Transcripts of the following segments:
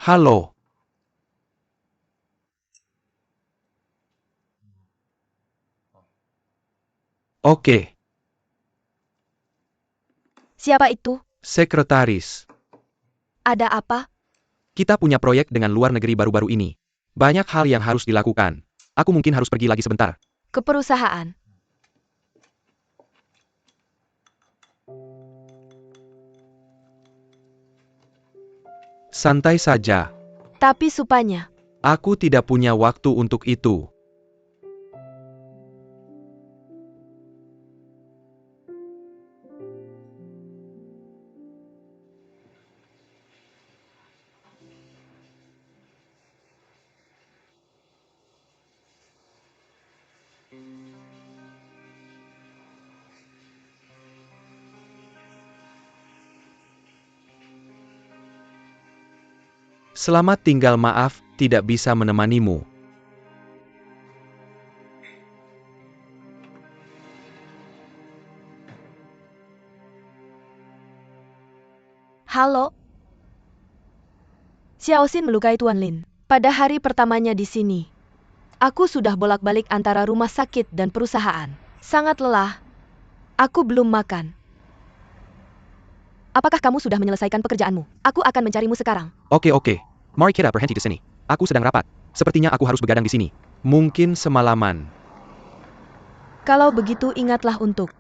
Halo. Oke, Siapa itu? sekretaris. Ada apa? Kita punya proyek dengan luar negeri baru-baru ini. Banyak hal yang harus dilakukan. Aku mungkin harus pergi lagi sebentar. Ke perusahaan. Santai saja. Tapi supaya. Aku tidak punya waktu untuk itu. Selamat tinggal, maaf, tidak bisa menemanimu. Halo? Xiaoxin melukai Tuan Lin. Pada hari pertamanya di sini. Aku sudah bolak-balik antara rumah sakit dan perusahaan. Sangat lelah. Aku belum makan. Apakah kamu sudah menyelesaikan pekerjaanmu? Aku akan mencarimu sekarang. Oke. Mari kita berhenti di sini. Aku sedang rapat. Sepertinya aku harus begadang di sini. Mungkin semalaman. Kalau begitu ingatlah untuk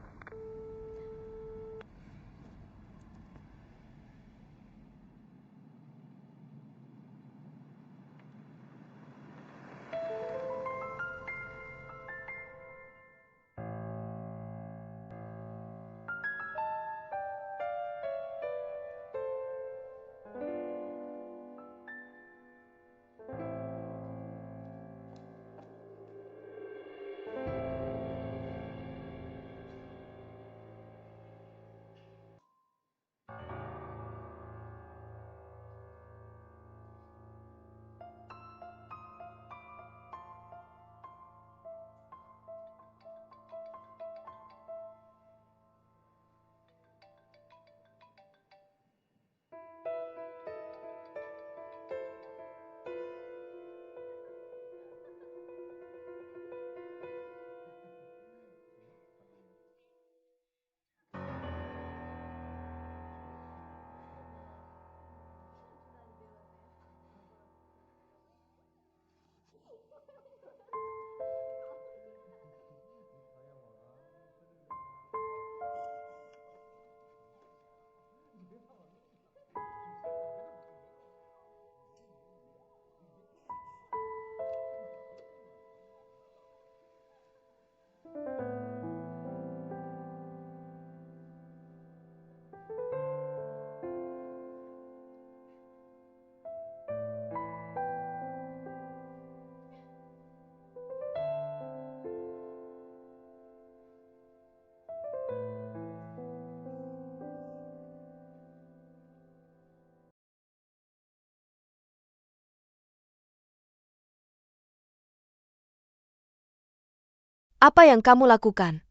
apa yang kamu lakukan?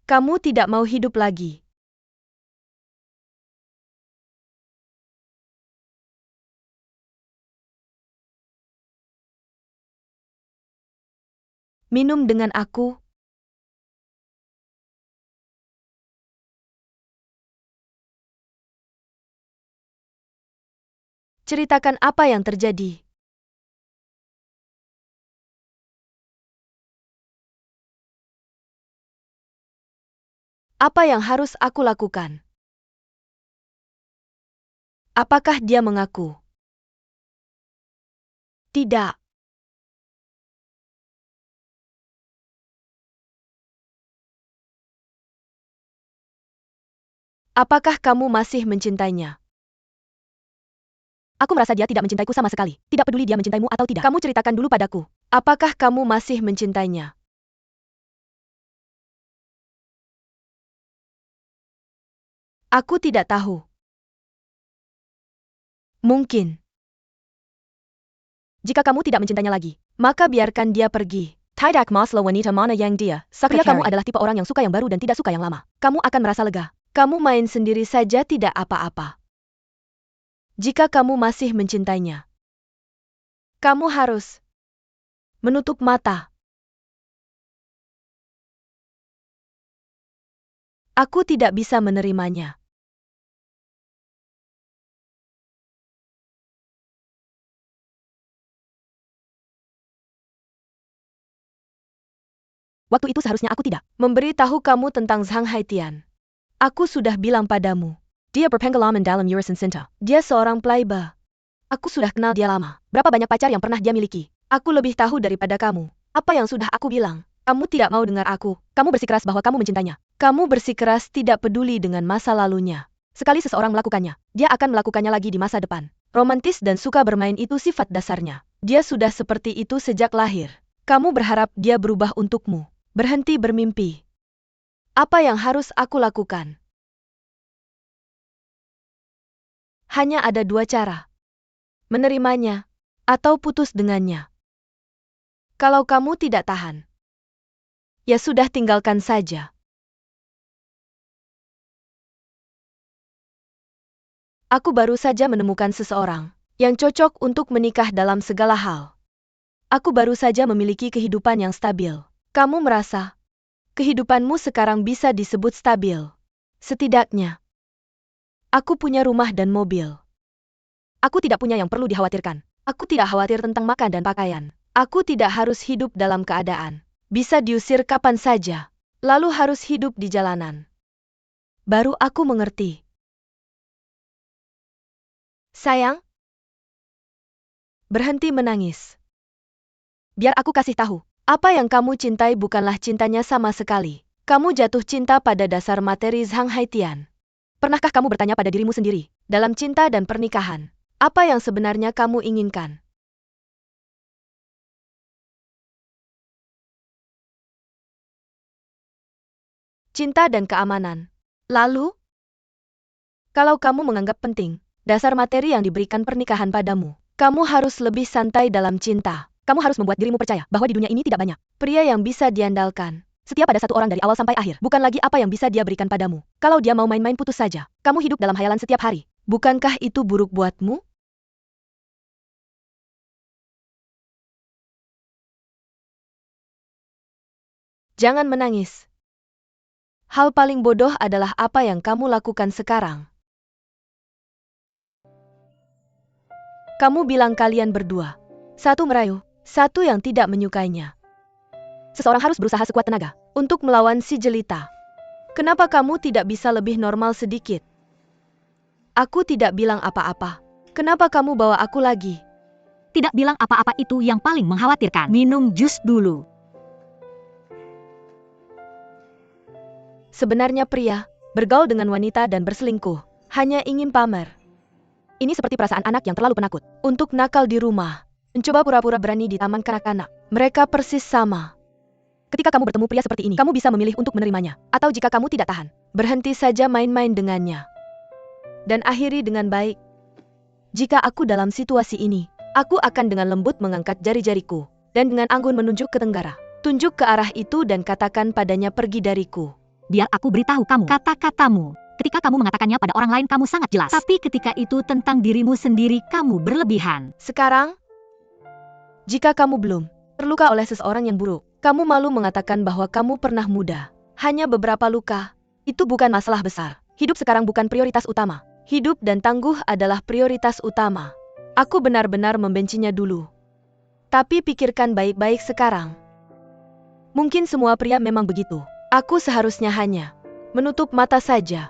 Kamu tidak mau hidup lagi. Minum dengan aku. Ceritakan apa yang terjadi. Apa yang harus aku lakukan? Apakah dia mengaku? Tidak. Apakah kamu masih mencintainya? Aku merasa dia tidak mencintaiku sama sekali. Tidak peduli dia mencintaimu atau tidak. Kamu ceritakan dulu padaku. Apakah kamu masih mencintainya? Aku tidak tahu. Mungkin. Jika kamu tidak mencintainya lagi, maka biarkan dia pergi. Tidak masalah wanita mana yang dia. Pria kamu adalah tipe orang yang suka yang baru dan tidak suka yang lama. Kamu akan merasa lega. Kamu main sendiri saja tidak apa-apa. Jika kamu masih mencintainya, kamu harus menutup mata. Aku tidak bisa menerimanya. Waktu itu seharusnya aku tidak memberitahu kamu tentang Zhang Haitian. Aku sudah bilang padamu. Dia berpengalaman dalam urusan cinta. Dia seorang playboy. Aku sudah kenal dia lama. Berapa banyak pacar yang pernah dia miliki? Aku lebih tahu daripada kamu. Apa yang sudah aku bilang? Kamu tidak mau dengar aku. Kamu bersikeras bahwa kamu mencintainya. Kamu bersikeras tidak peduli dengan masa lalunya. Sekali seseorang melakukannya, dia akan melakukannya lagi di masa depan. Romantis dan suka bermain itu sifat dasarnya. Dia sudah seperti itu sejak lahir. Kamu berharap dia berubah untukmu. Berhenti bermimpi. Apa yang harus aku lakukan? Hanya ada dua cara. Menerimanya, atau putus dengannya. Kalau kamu tidak tahan, ya sudah tinggalkan saja. Aku baru saja menemukan seseorang yang cocok untuk menikah dalam segala hal. Aku baru saja memiliki kehidupan yang stabil. Kamu merasa kehidupanmu sekarang bisa disebut stabil. Setidaknya, aku punya rumah dan mobil. Aku tidak punya yang perlu dikhawatirkan. Aku tidak khawatir tentang makan dan pakaian. Aku tidak harus hidup dalam keadaan bisa diusir kapan saja, lalu harus hidup di jalanan. Baru aku mengerti. Sayang, berhenti menangis. Biar aku kasih tahu, apa yang kamu cintai bukanlah cintanya sama sekali. Kamu jatuh cinta pada dasar materi Zhang Haitian. Pernahkah kamu bertanya pada dirimu sendiri, dalam cinta dan pernikahan, apa yang sebenarnya kamu inginkan? Cinta dan keamanan. Lalu, kalau kamu menganggap penting dasar materi yang diberikan pernikahan padamu, kamu harus lebih santai dalam cinta. Kamu harus membuat dirimu percaya bahwa di dunia ini tidak banyak pria yang bisa diandalkan. Setia pada satu orang dari awal sampai akhir, bukan lagi apa yang bisa dia berikan padamu. Kalau dia mau main-main putus saja. Kamu hidup dalam hayalan setiap hari. Bukankah itu buruk buatmu? Jangan menangis. Hal paling bodoh adalah apa yang kamu lakukan sekarang. Kamu bilang kalian berdua. Satu merayu, satu yang tidak menyukainya. Seseorang harus berusaha sekuat tenaga untuk melawan si jelita. Kenapa kamu tidak bisa lebih normal sedikit? Aku tidak bilang apa-apa. Kenapa kamu bawa aku lagi? Tidak bilang apa-apa itu yang paling mengkhawatirkan. Minum jus dulu. Sebenarnya pria, bergaul dengan wanita dan berselingkuh, hanya ingin pamer. Ini seperti perasaan anak yang terlalu penakut untuk nakal di rumah. Mencoba pura-pura berani di taman kanak-kanak. Mereka persis sama. Ketika kamu bertemu pria seperti ini, kamu bisa memilih untuk menerimanya. Atau jika kamu tidak tahan, berhenti saja main-main dengannya. Dan akhiri dengan baik. Jika aku dalam situasi ini, aku akan dengan lembut mengangkat jari-jariku. Dan dengan anggun menunjuk ke tenggara. Tunjuk ke arah itu dan katakan padanya pergi dariku. Biar aku beritahu kamu kata-katamu. Ketika kamu mengatakannya pada orang lain kamu sangat jelas. Tapi ketika itu tentang dirimu sendiri kamu berlebihan. Sekarang, jika kamu belum terluka oleh seseorang yang buruk, kamu malu mengatakan bahwa kamu pernah muda. Hanya beberapa luka. Itu bukan masalah besar. Hidup sekarang bukan prioritas utama. Hidup dan tangguh adalah prioritas utama. Aku benar-benar membencinya dulu. Tapi pikirkan baik-baik sekarang. Mungkin semua pria memang begitu. Aku seharusnya hanya menutup mata saja.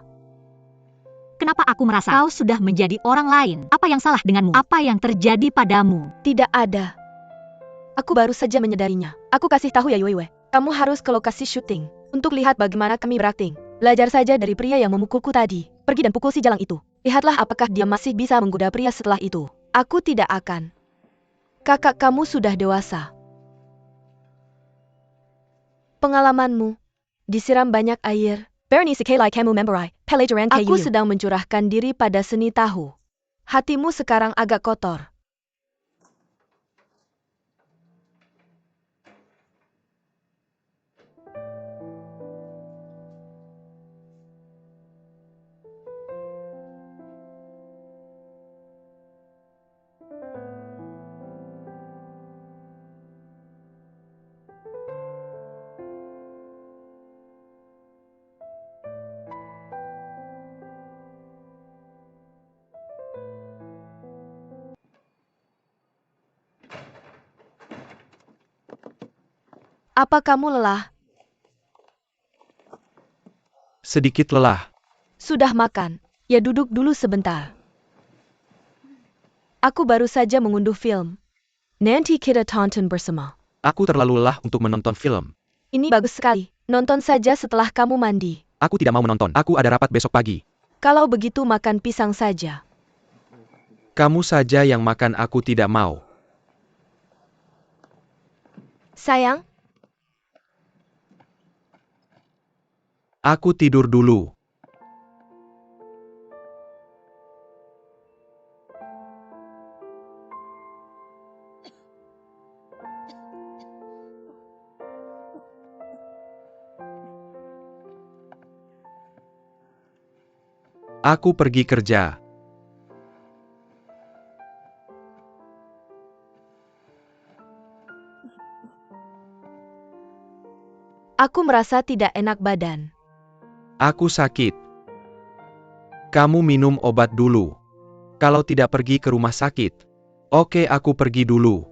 Kenapa aku merasa kau sudah menjadi orang lain? Apa yang salah denganmu? Apa yang terjadi padamu? Tidak ada. Aku baru saja menyadarinya. Aku kasih tahu ya Yuiwe. Kamu harus ke lokasi syuting untuk lihat bagaimana kami berakting. Belajar saja dari pria yang memukulku tadi. Pergi dan pukul si jalang itu. Lihatlah apakah dia masih bisa menggoda pria setelah itu. Aku tidak akan. Kakak kamu sudah dewasa. Pengalamanmu disiram banyak air. Bernice Kelai kamu memberai. Pelajaran Aku sedang mencurahkan diri pada seni tahu. Hatimu sekarang agak kotor. Apa kamu lelah? Sedikit lelah. Sudah makan? Ya duduk dulu sebentar. Aku baru saja mengunduh film. Nanti kita tonton bersama. Aku terlalu lelah untuk menonton film. Ini bagus sekali. Nonton saja setelah kamu mandi. Aku tidak mau menonton. Aku ada rapat besok pagi. Kalau begitu makan pisang saja. Kamu saja yang makan, aku tidak mau. Sayang, Aku tidur dulu. Aku pergi kerja. aku merasa tidak enak badan. Aku sakit. Kamu minum obat dulu. Kalau tidak pergi ke rumah sakit. Oke, aku pergi dulu.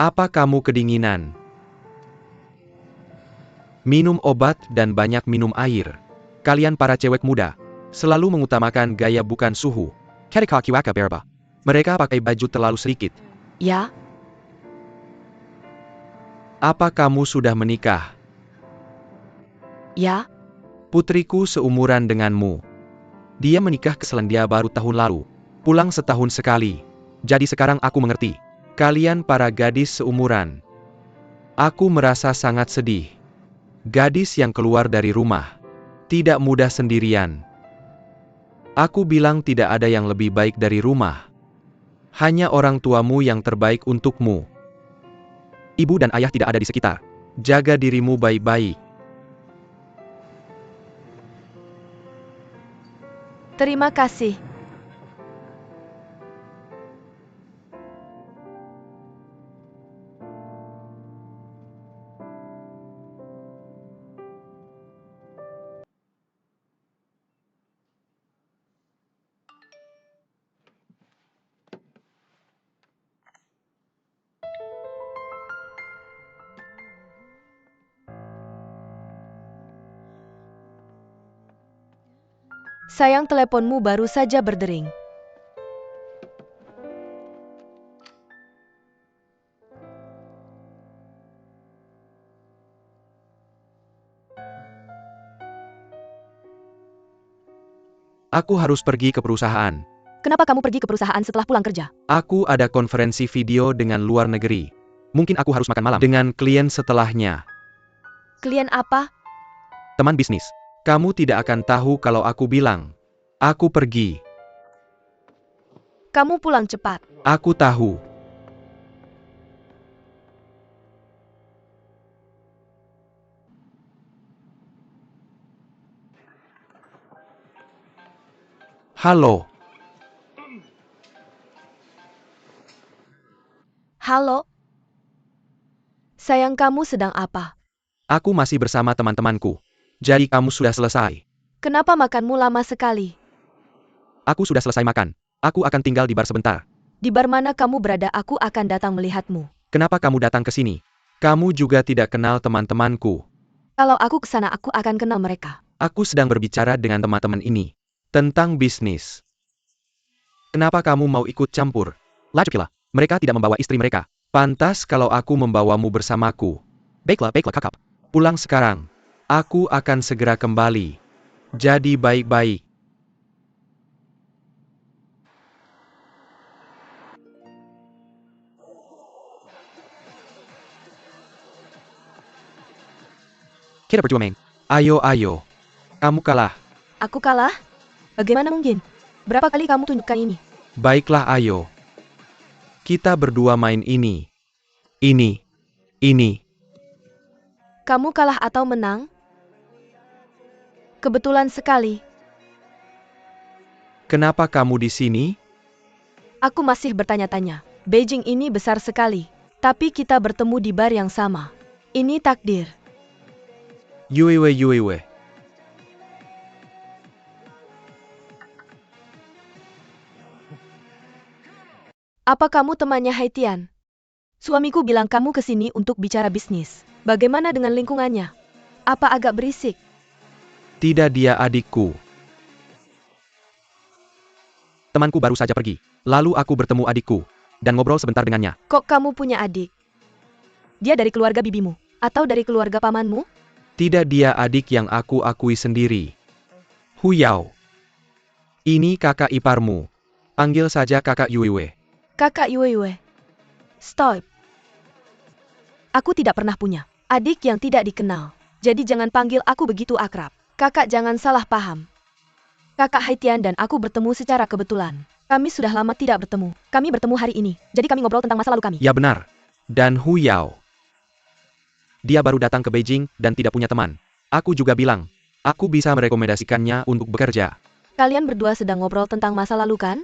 Apa kamu kedinginan? Minum obat dan banyak minum air. Kalian para cewek muda selalu mengutamakan gaya bukan suhu. Karikakiwaka berba. Mereka pakai baju terlalu sedikit. Ya, Apa kamu sudah menikah? ya, Putriku seumuran denganmu. Dia menikah ke Selandia Baru tahun lalu. Pulang setahun sekali. Jadi sekarang aku mengerti. Kalian para gadis seumuran. Aku merasa sangat sedih. Gadis yang keluar dari rumah. Tidak mudah sendirian. Aku bilang tidak ada yang lebih baik dari rumah. Hanya orang tuamu yang terbaik untukmu. Ibu dan ayah tidak ada di sekitar. Jaga dirimu baik-baik. terima kasih. Sayang, teleponmu baru saja berdering. Aku harus pergi ke perusahaan. Kenapa kamu pergi ke perusahaan setelah pulang kerja? Aku ada konferensi video dengan luar negeri. Mungkin aku harus makan malam dengan klien setelahnya. Klien apa? Teman bisnis. Kamu tidak akan tahu kalau aku bilang. Aku pergi. Kamu pulang cepat. Aku tahu. Halo. Halo? Sayang, kamu sedang apa? Aku masih bersama teman-temanku. Jadi kamu sudah selesai. Kenapa makanmu lama sekali? Aku sudah selesai makan. Aku akan tinggal di bar sebentar. Di bar mana kamu berada, aku akan datang melihatmu. Kenapa kamu datang ke sini? Kamu juga tidak kenal teman-temanku. Kalau aku ke sana, aku akan kenal mereka. Aku sedang berbicara dengan teman-teman ini. Tentang bisnis. Kenapa kamu mau ikut campur? Lajukilah, mereka tidak membawa istri mereka. Pantas kalau aku membawamu bersamaku. Baiklah kakak. Pulang sekarang. Aku akan segera kembali. Jadi baik-baik. Kita berjuang, Meng. Ayo. Kamu kalah. Aku kalah? Bagaimana mungkin? Berapa kali kamu tunjukkan ini? Baiklah, ayo. Kita berdua main ini. Ini. Kamu kalah atau menang? Kebetulan sekali. Kenapa kamu di sini? Aku masih bertanya-tanya. Beijing ini besar sekali. Tapi kita bertemu di bar yang sama. Ini takdir. Yuiwe Yuiwe. Apa kamu temannya Haitian? Suamiku bilang kamu kesini untuk bicara bisnis. Bagaimana dengan lingkungannya? Apa agak berisik? Tidak, dia adikku. Temanku baru saja pergi. Lalu aku bertemu adikku dan ngobrol sebentar dengannya. Kok kamu punya adik? Dia dari keluarga bibimu? Atau dari keluarga pamanmu? Tidak, dia adik yang aku akui sendiri. Huyao. Ini kakak iparmu. Panggil saja kakak Yuiwe. Kakak Yuiwe. Stop. Aku tidak pernah punya adik yang tidak dikenal. Jadi jangan panggil aku begitu akrab. Kakak jangan salah paham. Kakak Haitian dan aku bertemu secara kebetulan. Kami sudah lama tidak bertemu. Kami bertemu hari ini. Jadi kami ngobrol tentang masa lalu kami. Ya benar. Dan Huyao. Dia baru datang ke Beijing dan tidak punya teman. Aku juga bilang, aku bisa merekomendasikannya untuk bekerja. Kalian berdua sedang ngobrol tentang masa lalu kan?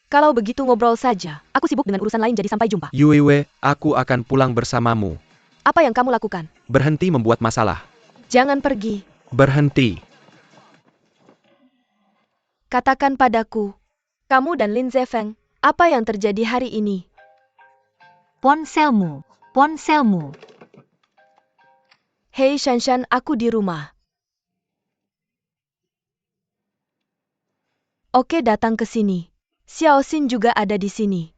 Kalau begitu ngobrol saja. Aku sibuk dengan urusan lain jadi sampai jumpa. Yuiwe, aku akan pulang bersamamu. Apa yang kamu lakukan? Berhenti membuat masalah. Jangan pergi. Berhenti. Katakan padaku. Kamu dan Lin Zefeng, apa yang terjadi hari ini? Ponselmu. Ponselmu. Hei Shanshan, aku di rumah. Oke, datang ke sini. Xiao Xin juga ada di sini.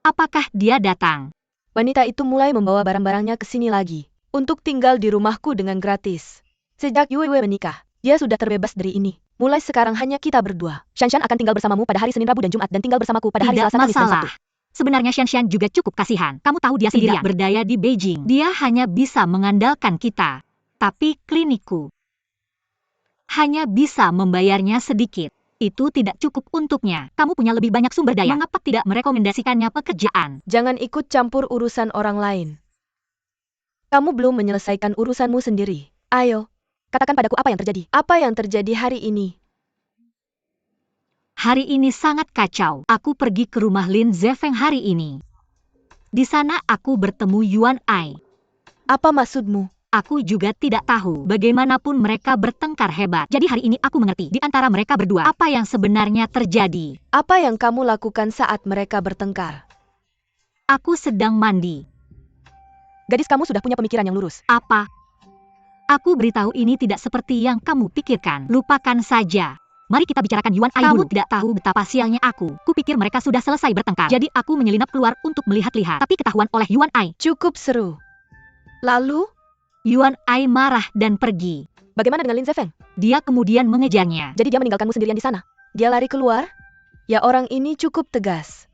Apakah dia datang? Wanita itu mulai membawa barang-barangnya ke sini lagi. Untuk tinggal di rumahku dengan gratis. Sejak Yuiwe menikah, dia sudah terbebas dari ini. Mulai sekarang hanya kita berdua. Shanshan akan tinggal bersamamu pada hari Senin, Rabu, dan Jumat. Dan tinggal bersamaku pada hari Tidak Selasa, Kamis, dan Sabtu. masalah. Sebenarnya Shanshan juga cukup kasihan. Kamu tahu dia sendirian berdaya di Beijing. Dia hanya bisa mengandalkan kita. Tapi klinikku hanya bisa membayarnya sedikit. Itu tidak cukup untuknya. Kamu punya lebih banyak sumber daya. Mengapa tidak merekomendasikannya pekerjaan? Jangan ikut campur urusan orang lain. Kamu belum menyelesaikan urusanmu sendiri. Ayo, katakan padaku apa yang terjadi. Apa yang terjadi hari ini? Hari ini sangat kacau. Aku pergi ke rumah Lin Zefeng hari ini. Di sana aku bertemu Yuan Ai. Apa maksudmu? Aku juga tidak tahu. Bagaimanapun mereka bertengkar hebat. Jadi hari ini aku mengerti di antara mereka berdua apa yang sebenarnya terjadi. Apa yang kamu lakukan saat mereka bertengkar? Aku sedang mandi. Gadis, kamu sudah punya pemikiran yang lurus. Apa? Aku beritahu ini tidak seperti yang kamu pikirkan. Lupakan saja. Mari kita bicarakan Yuan Ai dulu. Kamu tidak tahu betapa sialnya aku. Kupikir mereka sudah selesai bertengkar. Jadi aku menyelinap keluar untuk melihat-lihat. Tapi ketahuan oleh Yuan Ai. Cukup seru. Lalu? Yuan Ai marah dan pergi. Bagaimana dengan Lin Zefeng? Dia kemudian mengejarnya. Jadi dia meninggalkanmu sendirian di sana? Dia lari keluar? Ya, orang ini cukup tegas.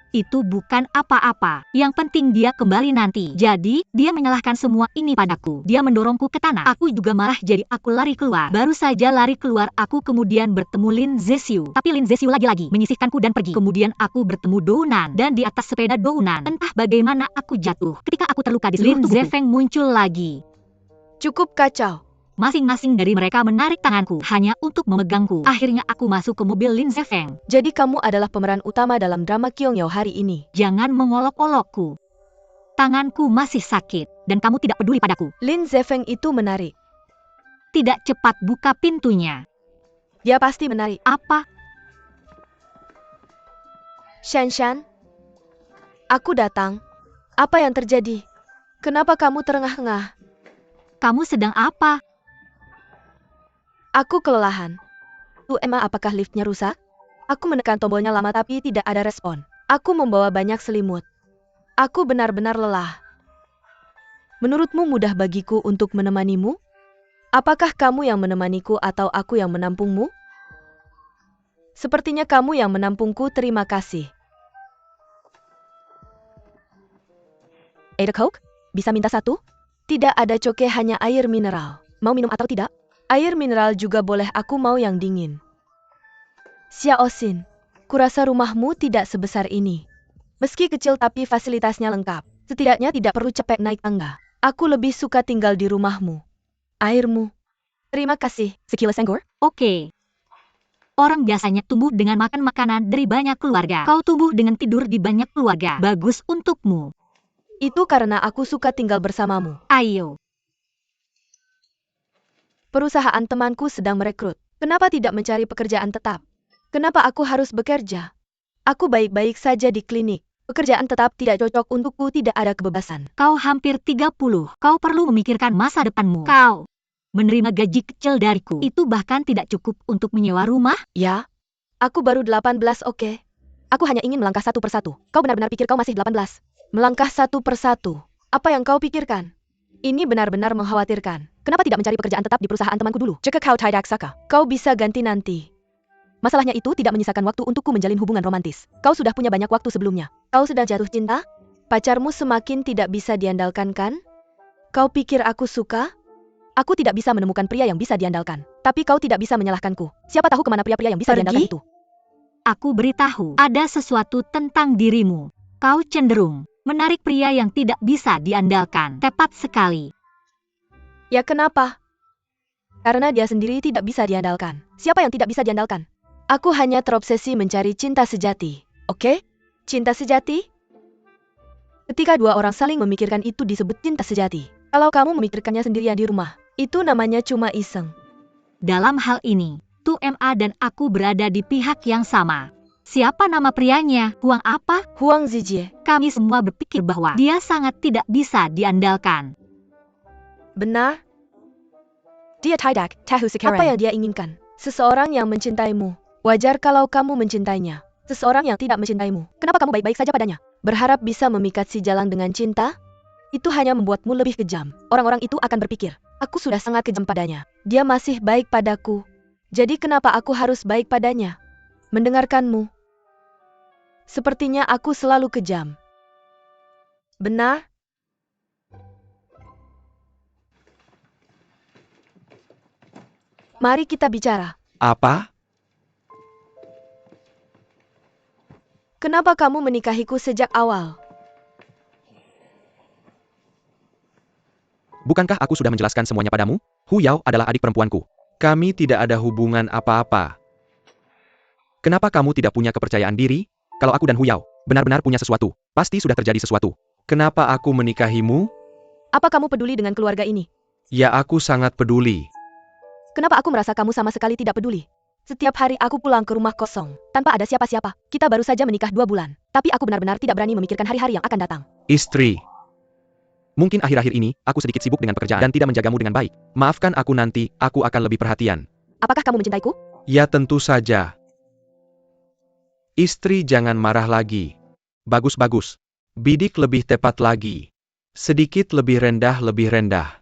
Itu bukan apa-apa. Yang penting dia kembali nanti. Jadi, dia menyalahkan semua ini padaku. Dia mendorongku ke tanah. Aku juga marah jadi aku lari keluar. Baru saja lari keluar, aku kemudian bertemu Lin Zesiu. Tapi Lin Zesiu lagi-lagi menyisihkanku dan pergi. Kemudian aku bertemu Dounan. Dan di atas sepeda Dounan, entah bagaimana aku jatuh. Ketika aku terluka di seluruh tubuhku, Lin Zefeng muncul lagi. Cukup kacau. Masing-masing dari mereka menarik tanganku hanya untuk memegangku. Akhirnya aku masuk ke mobil Lin Zefeng. Jadi kamu adalah pemeran utama dalam drama Kyongyao hari ini. Jangan mengolok-olokku. Tanganku masih sakit, dan kamu tidak peduli padaku. Lin Zefeng itu menarik. Tidak cepat buka pintunya. Dia pasti menarik. Apa? Shanshan? Aku datang. Apa yang terjadi? Kenapa kamu terengah-engah? Kamu sedang apa? Aku kelelahan. Emma, apakah liftnya rusak? Aku menekan tombolnya lama tapi tidak ada respon. Aku membawa banyak selimut. Aku benar-benar lelah. Menurutmu mudah bagiku untuk menemanimu? Apakah kamu yang menemaniku atau aku yang menampungmu? Sepertinya kamu yang menampungku, terima kasih. Ada Coke? Bisa minta satu? Tidak ada coke, hanya air mineral. Mau minum atau tidak? Air mineral juga boleh, aku mau yang dingin. Xiao Xin, kurasa rumahmu tidak sebesar ini. Meski kecil tapi fasilitasnya lengkap. Setidaknya tidak perlu cepet naik tangga. Aku lebih suka tinggal di rumahmu. Airmu. Terima kasih. Sekilas anggur? Oke. Orang biasanya tumbuh dengan makan makanan dari banyak keluarga. Kau tumbuh dengan tidur di banyak keluarga. Bagus untukmu. Itu karena aku suka tinggal bersamamu. Ayo. Perusahaan temanku sedang merekrut. Kenapa tidak mencari pekerjaan tetap? Kenapa aku harus bekerja? Aku baik-baik saja di klinik. Pekerjaan tetap tidak cocok untukku, tidak ada kebebasan. Kau hampir 30. Kau perlu memikirkan masa depanmu. Kau menerima gaji kecil dariku. Itu bahkan tidak cukup untuk menyewa rumah. Ya? Aku baru 18, oke? Aku hanya ingin melangkah satu persatu. Kau benar-benar pikir kau masih 18? Melangkah satu persatu. Apa yang kau pikirkan? Ini benar-benar mengkhawatirkan. Kenapa tidak mencari pekerjaan tetap di perusahaan temanku dulu? Jika kau tidak saka, kau bisa ganti nanti. Masalahnya itu tidak menyisakan waktu untukku menjalin hubungan romantis. Kau sudah punya banyak waktu sebelumnya. Kau sedang jatuh cinta? Pacarmu semakin tidak bisa diandalkan kan? Kau pikir aku suka? Aku tidak bisa menemukan pria yang bisa diandalkan. Tapi kau tidak bisa menyalahkanku. Siapa tahu kemana pria-pria yang bisa diandalkan itu? Aku beritahu, ada sesuatu tentang dirimu. Kau cenderung menarik pria yang tidak bisa diandalkan. Tepat sekali. Ya kenapa? Karena dia sendiri tidak bisa diandalkan. Siapa yang tidak bisa diandalkan? Aku hanya terobsesi mencari cinta sejati. Oke? Cinta sejati? Ketika dua orang saling memikirkan itu disebut cinta sejati. Kalau kamu memikirkannya sendirian di rumah, itu namanya cuma iseng. Dalam hal ini, Tu Ma dan aku berada di pihak yang sama. Siapa nama prianya? Huang apa? Huang Zijie. Kami semua berpikir bahwa dia sangat tidak bisa diandalkan. Benar? Dia tidak tahu sekarang apa yang dia inginkan. Seseorang yang mencintaimu. Wajar kalau kamu mencintainya. Seseorang yang tidak mencintaimu. Kenapa kamu baik-baik saja padanya? Berharap bisa memikat si jalang dengan cinta? Itu hanya membuatmu lebih kejam. Orang-orang itu akan berpikir, aku sudah sangat kejam padanya. Dia masih baik padaku. Jadi kenapa aku harus baik padanya? Mendengarkanmu. Sepertinya aku selalu kejam. Benar? Mari kita bicara. Apa? Kenapa kamu menikahiku sejak awal? Bukankah aku sudah menjelaskan semuanya padamu? Hu Yao adalah adik perempuanku. Kami tidak ada hubungan apa-apa. Kenapa kamu tidak punya kepercayaan diri? Kalau aku dan Hu Yao benar-benar punya sesuatu, pasti sudah terjadi sesuatu. Kenapa aku menikahimu? Apa kamu peduli dengan keluarga ini? Ya, aku sangat peduli. Kenapa aku merasa kamu sama sekali tidak peduli? Setiap hari aku pulang ke rumah kosong, tanpa ada siapa-siapa. Kita baru saja menikah 2 bulan. Tapi aku benar-benar tidak berani memikirkan hari-hari yang akan datang. Istri. Mungkin akhir-akhir ini, aku sedikit sibuk dengan pekerjaan dan tidak menjagamu dengan baik. Maafkan aku nanti, aku akan lebih perhatian. Apakah kamu mencintaiku? Ya tentu saja. Istri jangan marah lagi. Bagus-bagus. Bidik lebih tepat lagi. Sedikit lebih rendah, lebih rendah.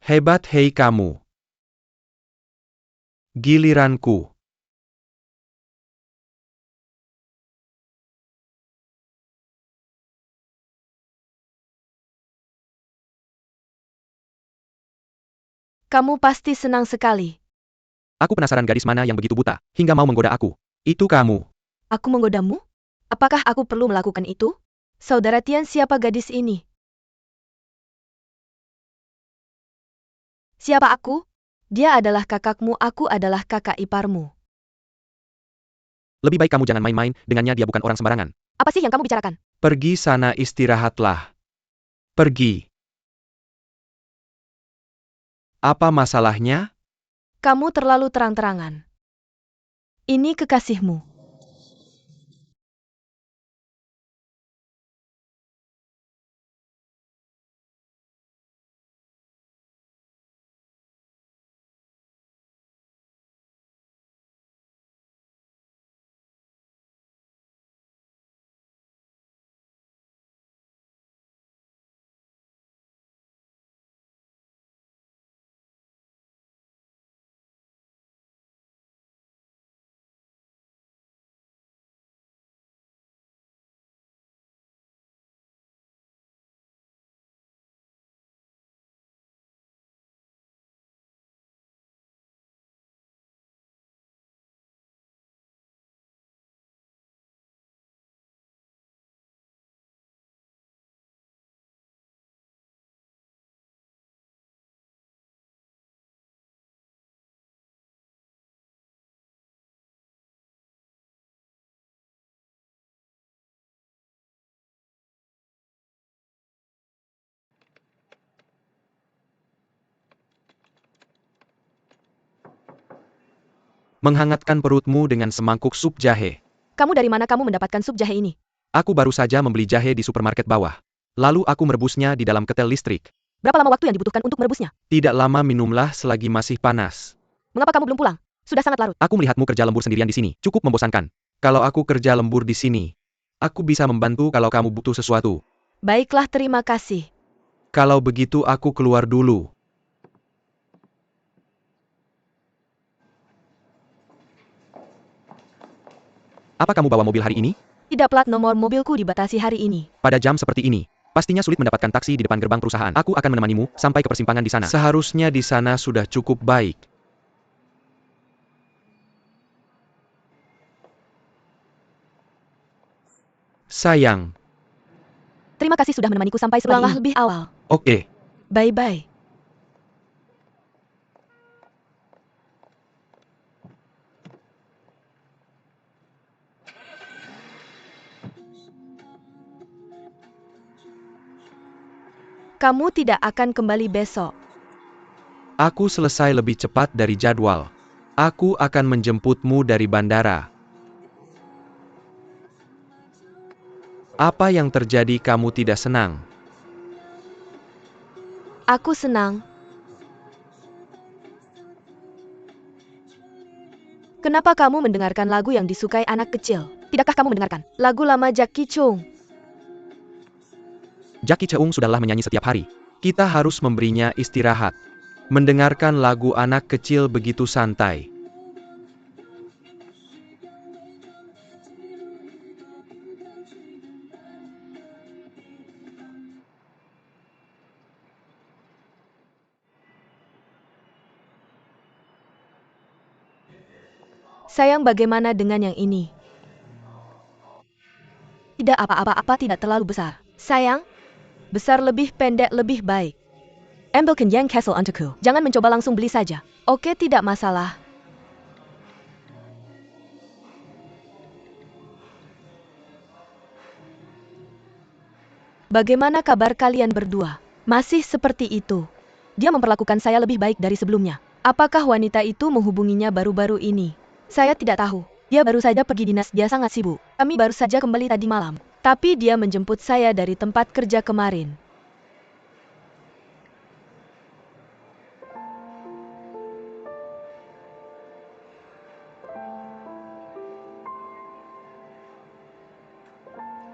Hebat hei kamu. Giliranku. Kamu pasti senang sekali. Aku penasaran gadis mana yang begitu buta, hingga mau menggoda aku. Itu kamu. Aku menggodamu? Apakah aku perlu melakukan itu? Saudara Tian, siapa gadis ini? Siapa aku? Dia adalah kakakmu, aku adalah kakak iparmu. Lebih baik kamu jangan main-main, dengannya dia bukan orang sembarangan. Apa sih yang kamu bicarakan? Pergi sana, istirahatlah. Pergi. Apa masalahnya? Kamu terlalu terang-terangan. Ini kekasihmu. Menghangatkan perutmu dengan semangkuk sup jahe. Kamu dari mana kamu mendapatkan sup jahe ini? Aku baru saja membeli jahe di supermarket bawah. Lalu aku merebusnya di dalam ketel listrik. Berapa lama waktu yang dibutuhkan untuk merebusnya? Tidak lama, minumlah selagi masih panas. Mengapa kamu belum pulang? Sudah sangat larut. Aku melihatmu kerja lembur sendirian di sini. Cukup membosankan. Kalau aku kerja lembur di sini, aku bisa membantu kalau kamu butuh sesuatu. Baiklah, terima kasih. Kalau begitu aku keluar dulu. Apa kamu bawa mobil hari ini? Tidak, plat nomor mobilku dibatasi hari ini. Pada jam seperti ini, pastinya sulit mendapatkan taksi di depan gerbang perusahaan. Aku akan menemanimu sampai ke persimpangan di sana. Seharusnya di sana sudah cukup baik. Sayang. Terima kasih sudah menemaniku sampai selangkah lebih awal. Oke. Bye-bye. Kamu tidak akan kembali besok. Aku selesai lebih cepat dari jadwal. Aku akan menjemputmu dari bandara. Apa yang terjadi, kamu tidak senang? Aku senang. Kenapa kamu mendengarkan lagu yang disukai anak kecil? Tidakkah kamu mendengarkan lagu lama Jackie Chung? Jackie Cheung sudahlah menyanyi setiap hari. Kita harus memberinya istirahat. Mendengarkan lagu anak kecil begitu santai. Sayang, bagaimana dengan yang ini? Tidak apa-apa, tidak terlalu besar. Sayang, besar lebih pendek lebih baik. Ambilkan yang Castle untukku. Jangan mencoba, langsung beli saja. Oke, tidak masalah. Bagaimana kabar kalian berdua? Masih seperti itu. Dia memperlakukan saya lebih baik dari sebelumnya. Apakah wanita itu menghubunginya baru-baru ini? Saya tidak tahu. Dia baru saja pergi dinas, dia sangat sibuk. Kami baru saja kembali tadi malam. Tapi dia menjemput saya dari tempat kerja kemarin.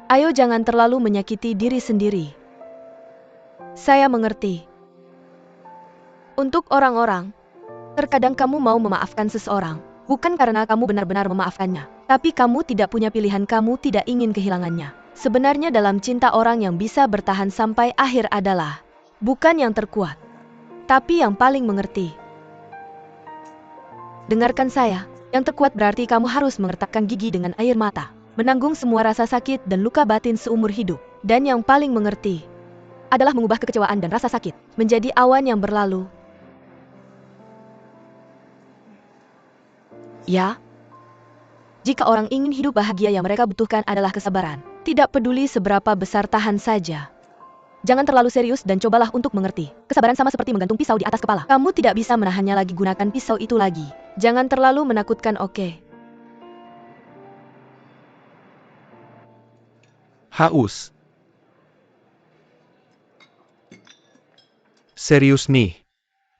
Ayo, jangan terlalu menyakiti diri sendiri. Saya mengerti. Untuk orang-orang, terkadang kamu mau memaafkan seseorang, bukan karena kamu benar-benar memaafkannya, tapi kamu tidak punya pilihan, kamu tidak ingin kehilangannya. Sebenarnya dalam cinta, orang yang bisa bertahan sampai akhir adalah bukan yang terkuat, tapi yang paling mengerti. Dengarkan saya, yang terkuat berarti kamu harus mengertakkan gigi dengan air mata, menanggung semua rasa sakit dan luka batin seumur hidup. Dan yang paling mengerti adalah mengubah kekecewaan dan rasa sakit menjadi awan yang berlalu. Ya, jika orang ingin hidup bahagia, yang mereka butuhkan adalah kesabaran. Tidak peduli seberapa besar, tahan saja. Jangan terlalu serius dan cobalah untuk mengerti. Kesabaran sama seperti menggantung pisau di atas kepala. Kamu tidak bisa menahannya lagi, gunakan pisau itu lagi. Jangan terlalu menakutkan, oke? Haus. Serius nih.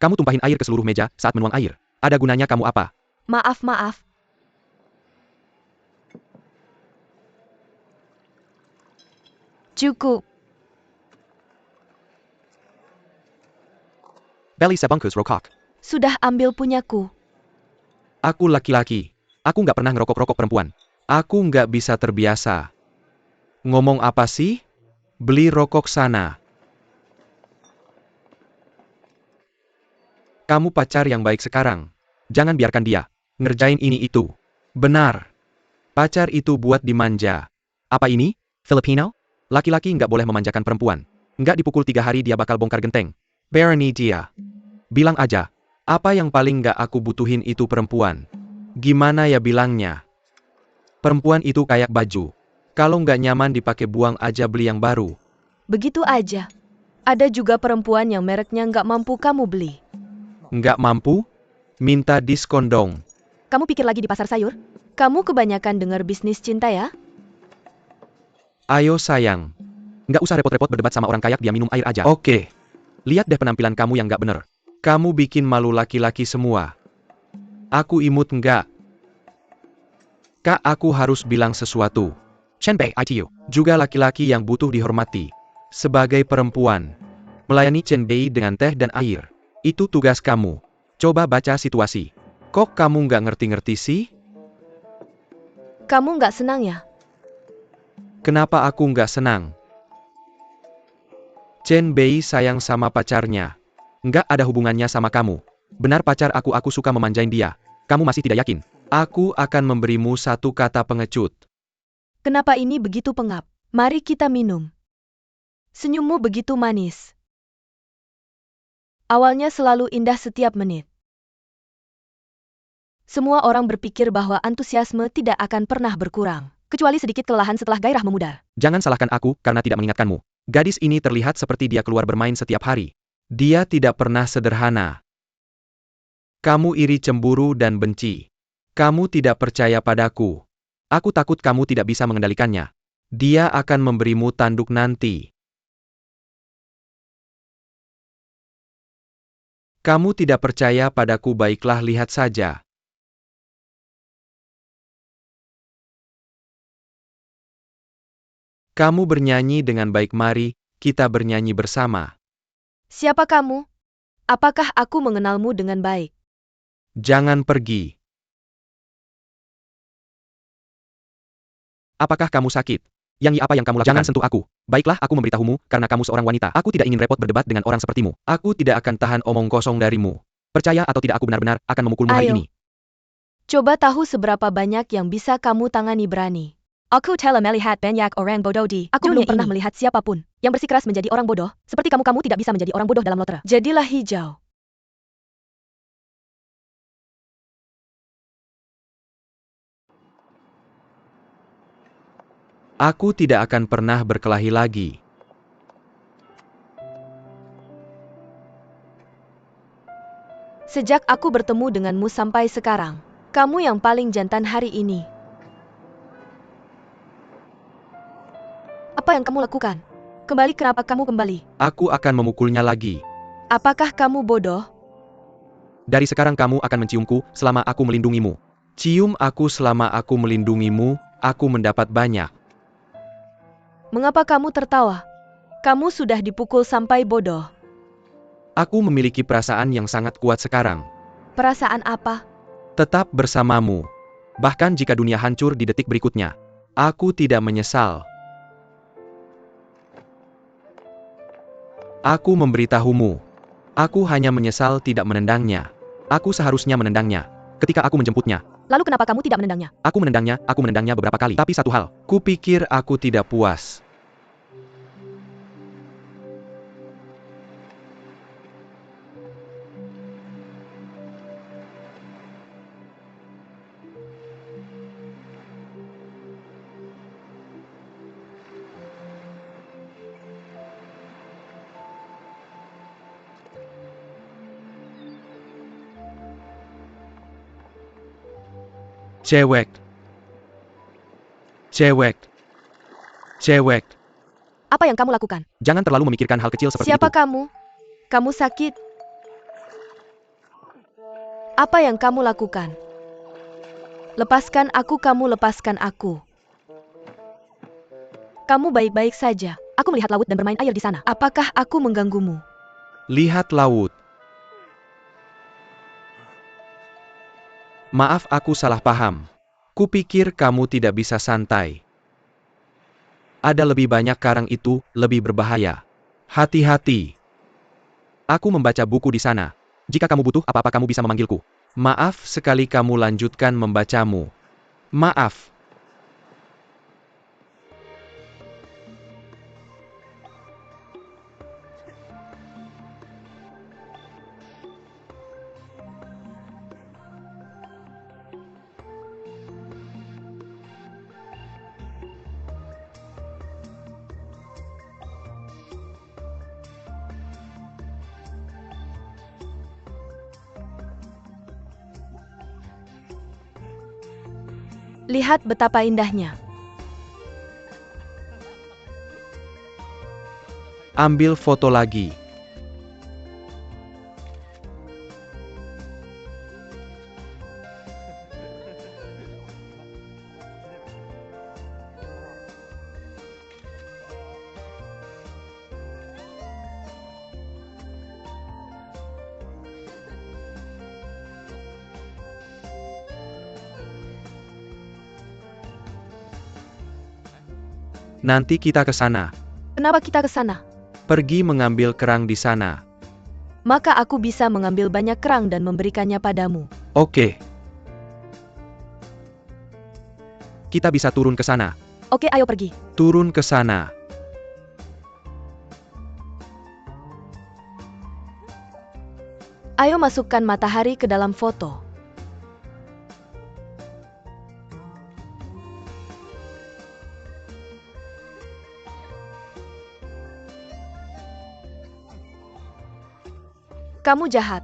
Kamu tumpahin air ke seluruh meja saat menuang air. Ada gunanya kamu apa? Maaf. Cukup. Belly sebungkus rokok. Sudah ambil punyaku. Aku laki-laki. Aku nggak pernah ngerokok-rokok perempuan. Aku nggak bisa terbiasa. Ngomong apa sih? Beli rokok sana. Kamu pacar yang baik sekarang. Jangan biarkan dia ngerjain ini itu. Benar. Pacar itu buat dimanja. Apa ini? Filipino? Laki-laki nggak boleh memanjakan perempuan. Nggak dipukul 3 hari dia bakal bongkar genteng. Berani dia. Bilang aja. Apa yang paling nggak aku butuhin itu perempuan. Gimana ya bilangnya? Perempuan itu kayak baju. Kalau nggak nyaman dipakai, buang aja, beli yang baru. Begitu aja. Ada juga perempuan yang mereknya nggak mampu kamu beli. Nggak mampu? Minta diskon dong. Kamu pikir lagi di pasar sayur? Kamu kebanyakan dengar bisnis cinta ya? Ayo sayang. Nggak usah repot-repot berdebat sama orang kayak dia minum air aja. Oke. Lihat deh penampilan kamu yang nggak bener. Kamu bikin malu laki-laki semua. Aku imut nggak? Kak, aku harus bilang sesuatu. Chen Pei ITU. Juga laki-laki yang butuh dihormati. Sebagai perempuan. Melayani Chen Bei dengan teh dan air. Itu tugas kamu. Coba baca situasi. Kok kamu nggak ngerti-ngerti sih? Kamu nggak senang ya? Kenapa aku nggak senang? Chen Bei sayang sama pacarnya. Nggak ada hubungannya sama kamu. Benar pacar aku suka memanjain dia. Kamu masih tidak yakin? Aku akan memberimu satu kata pengecut. Kenapa ini begitu pengap? Mari kita minum. Senyummu begitu manis. Awalnya selalu indah setiap menit. Semua orang berpikir bahwa antusiasme tidak akan pernah berkurang. Kecuali sedikit kelelahan setelah gairah memudar. Jangan salahkan aku karena tidak mengingatkanmu. Gadis ini terlihat seperti dia keluar bermain setiap hari. Dia tidak pernah sederhana. Kamu iri, cemburu, dan benci. Kamu tidak percaya padaku. Aku takut kamu tidak bisa mengendalikannya. Dia akan memberimu tanduk nanti. Kamu tidak percaya padaku, baiklah lihat saja. Kamu bernyanyi dengan baik, mari kita bernyanyi bersama. Siapa kamu? Apakah aku mengenalmu dengan baik? Jangan pergi. Apakah kamu sakit? Apa yang kamu lakukan? Jangan sentuh aku. Baiklah, aku memberitahumu, karena kamu seorang wanita. Aku tidak ingin repot berdebat dengan orang sepertimu. Aku tidak akan tahan omong kosong darimu. Percaya atau tidak, aku benar-benar akan memukulmu hari Ayo. ini. Coba tahu seberapa banyak yang bisa kamu tangani berani. Aku telah melihat banyak orang bodoh di Aku belum pernah melihat siapapun yang bersikeras menjadi orang bodoh. Seperti kamu tidak bisa menjadi orang bodoh dalam lotre. Jadilah hijau. Aku tidak akan pernah berkelahi lagi. Sejak aku bertemu denganmu sampai sekarang, kamu yang paling jantan hari ini. Apa yang kamu lakukan? Kembali, kenapa kamu kembali? Aku akan memukulnya lagi. Apakah kamu bodoh? Dari sekarang kamu akan menciumku selama aku melindungimu. Cium aku selama aku melindungimu, aku mendapat banyak. Mengapa kamu tertawa? Kamu sudah dipukul sampai bodoh. Aku memiliki perasaan yang sangat kuat sekarang. Perasaan apa? Tetap bersamamu. Bahkan jika dunia hancur di detik berikutnya. Aku tidak menyesal. Aku memberitahumu. Aku hanya menyesal tidak menendangnya. Aku seharusnya menendangnya. Ketika aku menjemputnya. Lalu kenapa kamu tidak menendangnya? Aku menendangnya beberapa kali. Tapi satu hal, kupikir aku tidak puas. Cewek. Cewek. Cewek. Apa yang kamu lakukan? Jangan terlalu memikirkan hal kecil seperti Siapa itu. kamu? Kamu sakit? Apa yang kamu lakukan? Lepaskan aku, kamu lepaskan aku. Kamu baik-baik saja. Aku melihat laut dan bermain air di sana. Apakah aku mengganggumu? Lihat laut. Maaf, aku salah paham. Kupikir kamu tidak bisa santai. Ada lebih banyak karang, itu lebih berbahaya. Hati-hati. Aku membaca buku di sana. Jika kamu butuh apa-apa, kamu bisa memanggilku. Maaf sekali, kamu lanjutkan membacamu. Maaf. Lihat betapa indahnya. Ambil foto lagi. Nanti kita ke sana. Kenapa kita ke sana? Pergi mengambil kerang di sana. Maka aku bisa mengambil banyak kerang dan memberikannya padamu. Oke. Kita bisa turun ke sana. Oke, ayo pergi. Turun ke sana. Ayo masukkan matahari ke dalam foto. Kamu jahat.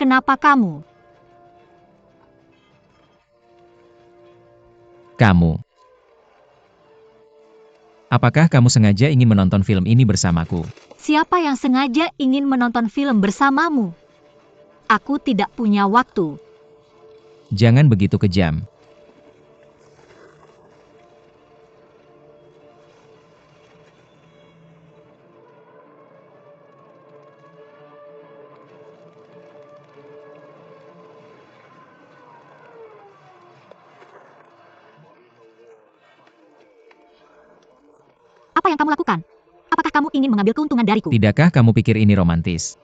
Kenapa kamu? Kamu. Apakah kamu sengaja ingin menonton film ini bersamaku? Siapa yang sengaja ingin menonton film bersamamu? Aku tidak punya waktu. Jangan begitu kejam. Apa yang kamu lakukan? Apakah kamu ingin mengambil keuntungan dariku? Tidakkah kamu pikir ini romantis?